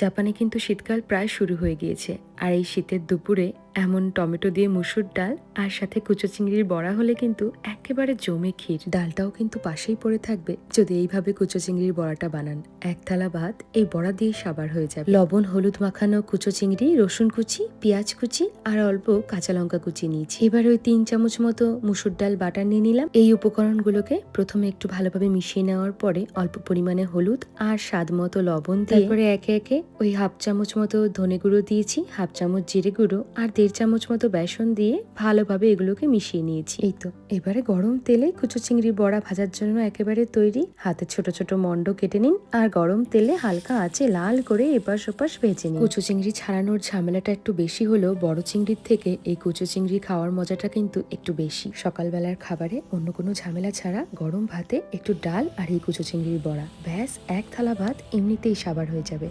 জাপানে কিন্তু শীতকাল প্রায় শুরু হয়ে গিয়েছে, আর এই শীতের দুপুরে এমন টমেটো দিয়ে মুসুর ডাল আর সাথে কুচো চিংড়ির বড়া হলে কিন্তু একেবারে জমে ক্ষীর। ডালটাও কিন্তু পাশেই পড়ে থাকবে যদি এইভাবে কুচো চিংড়ির বড়াটা বানান। এক থালা ভাত এই বড়া দিয়েই সাবার হয়ে যাবে। লবণ হলুদ মাখানো কুচো চিংড়ি, রসুন কুচি, পেঁয়াজ কুচি আর অল্প কাঁচা লঙ্কা কুচি নিয়েছি। এবার ওই 3 চামচ মতো মুসুর ডাল বাটা নিয়ে নিলাম। এই উপকরণগুলোকে প্রথমে একটু ভালোভাবে মিশিয়ে নেওয়ার পরে অল্প পরিমাণে হলুদ আর স্বাদ মতো লবণ দিয়ে তারপরে একে একে ওই 1/2 চামচ মতো ধনে গুঁড়ো দিয়েছি, 1/2 চামচ জিরে গুঁড়ো আর 1.5 চামচ মতো বেসন দিয়ে ভালোভাবে এগুলোকে মিশিয়ে নিয়েছি। এই তো এবারে গরম তেলে কুচো চিংড়ি বড়া ভাজার জন্য একেবারে তৈরি। হাতে ছোট ছোট মন্ড কেটে নিন আর গরম তেলে হালকা আঁচে লাল করে এপাশ ওপাশ ভেজে নিন। কুচো চিংড়ি ছাড়ানোর ঝামেলাটা একটু বেশি হলেও বড় চিংড়ির থেকে এই কুচো চিংড়ি খাওয়ার মজাটা কিন্তু একটু বেশি। সকালবেলার খাবারে অন্য কোনো ঝামেলা ছাড়া গরম ভাতে একটু ডাল আর এই কুচো চিংড়ির বড়া, ব্যাস 1 থালা ভাত এমনিতেই সাবার হয়ে যাবে।